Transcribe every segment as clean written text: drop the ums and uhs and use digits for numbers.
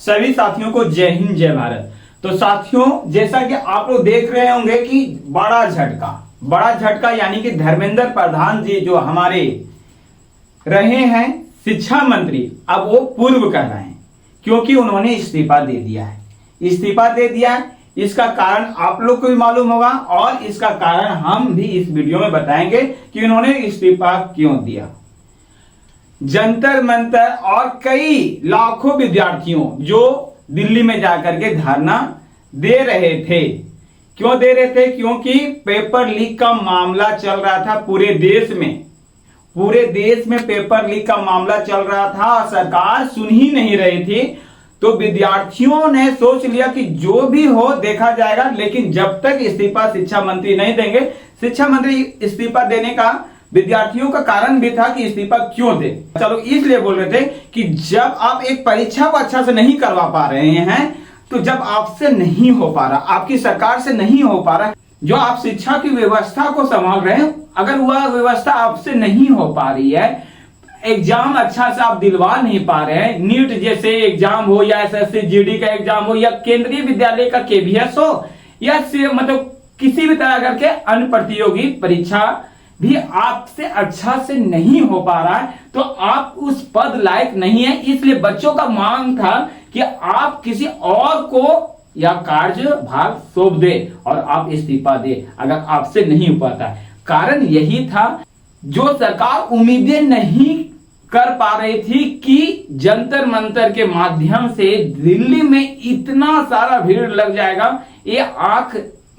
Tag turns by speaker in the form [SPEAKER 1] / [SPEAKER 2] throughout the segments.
[SPEAKER 1] सभी साथियों को जय हिंद जय भारत। तो साथियों, जैसा कि आप लोग देख रहे होंगे कि बड़ा झटका यानी कि धर्मेंद्र प्रधान जी जो हमारे रहे हैं शिक्षा मंत्री, अब वो पूर्व कर रहे हैं क्योंकि उन्होंने इस्तीफा दे दिया है। इसका कारण आप लोग को भी मालूम होगा और इसका कारण हम भी इस वीडियो में बताएंगे कि उन्होंने इस्तीफा क्यों दिया। जंतर मंतर और कई लाखों विद्यार्थियों जो दिल्ली में जाकर के धरना दे रहे थे, क्यों दे रहे थे? क्योंकि पेपर लीक का मामला चल रहा था पूरे देश में पेपर लीक का मामला चल रहा था और सरकार सुन ही नहीं रही थी। तो विद्यार्थियों ने सोच लिया कि जो भी हो देखा जाएगा, लेकिन जब तक इस्तीफा शिक्षा मंत्री नहीं देंगे। शिक्षा मंत्री इस्तीफा देने का विद्यार्थियों का कारण भी था कि इस्तीफा क्यों दे। चलो, इसलिए बोल रहे थे कि जब आप एक परीक्षा को अच्छा से नहीं करवा पा रहे हैं, तो जब आपसे नहीं हो पा रहा, आपकी सरकार से नहीं हो पा रहा, जो आप शिक्षा की व्यवस्था को संभाल रहे हैं, अगर वह व्यवस्था आपसे नहीं हो पा रही है, एग्जाम अच्छा से आप दिलवा नहीं पा रहे हैं, नीट जैसे एग्जाम हो या एसएससी जीडी का एग्जाम हो या केंद्रीय विद्यालय का केवीएस हो या मतलब किसी भी तरह करके अन्य प्रतियोगी परीक्षा भी आपसे अच्छा से नहीं हो पा रहा है, तो आप उस पद लायक नहीं है। इसलिए बच्चों का मांग था कि आप किसी और को या कार्य भाग सौंप दे और आप इस्तीफा दे अगर आपसे नहीं हो पाता है। कारण यही था, जो सरकार उम्मीदें नहीं कर पा रही थी कि जंतर मंतर के माध्यम से दिल्ली में इतना सारा भीड़ लग जाएगा, ये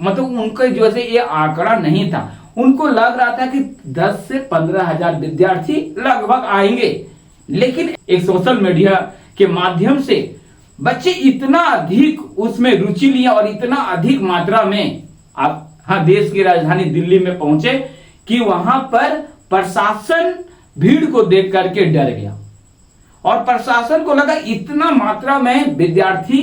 [SPEAKER 1] मतलब उनके जो से ये आंकड़ा नहीं था। उनको लग रहा था कि 10 से 15 हजार विद्यार्थी लगभग आएंगे, लेकिन एक सोशल मीडिया के माध्यम से बच्चे इतना अधिक उसमें रुचि लिए और इतना अधिक मात्रा में आप देश की राजधानी दिल्ली में पहुंचे कि वहां पर प्रशासन भीड़ को देख करके डर गया और प्रशासन को लगा इतना मात्रा में विद्यार्थी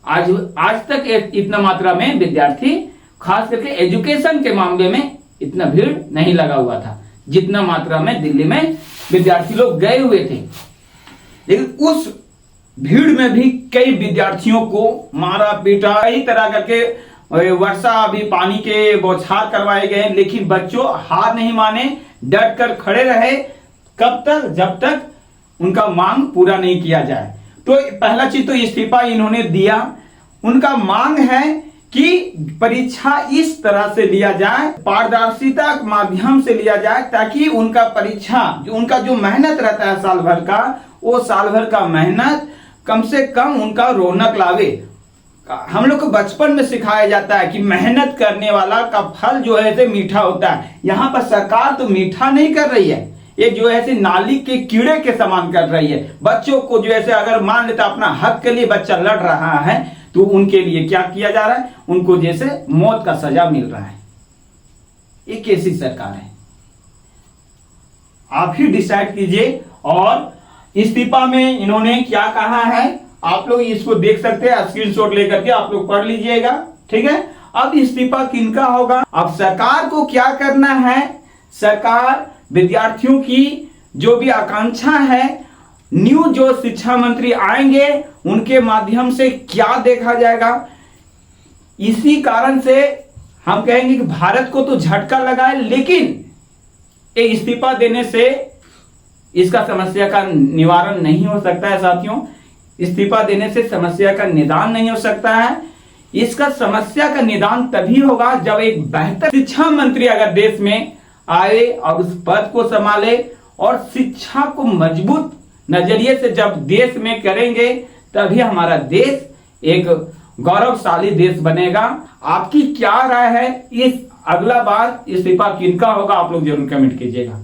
[SPEAKER 1] आज तक इतना मात्रा में विद्यार्थी खास करके एजुकेशन के मामले में इतना भीड़ नहीं लगा हुआ था जितना मात्रा में दिल्ली में विद्यार्थी लोग गए हुए थे। लेकिन उस भीड़ में भी कई विद्यार्थियों को मारा पीटा, कई तरह करके वर्षा भी पानी के बौछार करवाए गए, लेकिन बच्चों हार नहीं माने, डट कर खड़े रहे। कब तक? जब तक उनका मांग पूरा नहीं किया जाए। तो पहला चीज तो इस्तीफा इन्होंने दिया। उनका मांग है कि परीक्षा इस तरह से लिया जाए, पारदर्शिता के माध्यम से लिया जाए, ताकि उनका परीक्षा उनका जो मेहनत रहता है साल भर का, वो साल भर का मेहनत कम से कम उनका रौनक लावे। हम लोग को बचपन में सिखाया जाता है कि मेहनत करने वाला का फल जो है से मीठा होता है। यहाँ पर सरकार तो मीठा नहीं कर रही है, ये जो है नाली के कीड़े के समान कर रही है। बच्चों को जो है अगर मान लेता अपना हक के लिए बच्चा लड़ रहा है, तो उनके लिए क्या किया जा रहा है? उनको जैसे मौत का सजा मिल रहा है। ये कैसी सरकार है? आप ही डिसाइड कीजिए। और इस्तीफा में इन्होंने क्या कहा है, आप लोग इसको देख सकते हैं, स्क्रीनशॉट लेकर के आप लोग पढ़ लीजिएगा, ठीक है। अब इस्तीफा किनका होगा? अब सरकार को क्या करना है? सरकार विद्यार्थियों की जो भी आकांक्षा है, न्यू जो शिक्षा मंत्री आएंगे उनके माध्यम से क्या देखा जाएगा। इसी कारण से हम कहेंगे कि भारत को तो झटका लगा है, लेकिन इस्तीफा देने से इसका समस्या का निवारण नहीं हो सकता है। साथियों, इस्तीफा देने से समस्या का निदान नहीं हो सकता है। इसका समस्या का निदान तभी होगा जब एक बेहतर शिक्षा मंत्री अगर देश में आए और उस पद को संभाले और शिक्षा को मजबूत नजरिए से जब देश में करेंगे, तभी हमारा देश एक गौरवशाली देश बनेगा। आपकी क्या राय है? इस अगला बार इस्तीफा किनका होगा, आप लोग जरूर कमेंट कीजिएगा।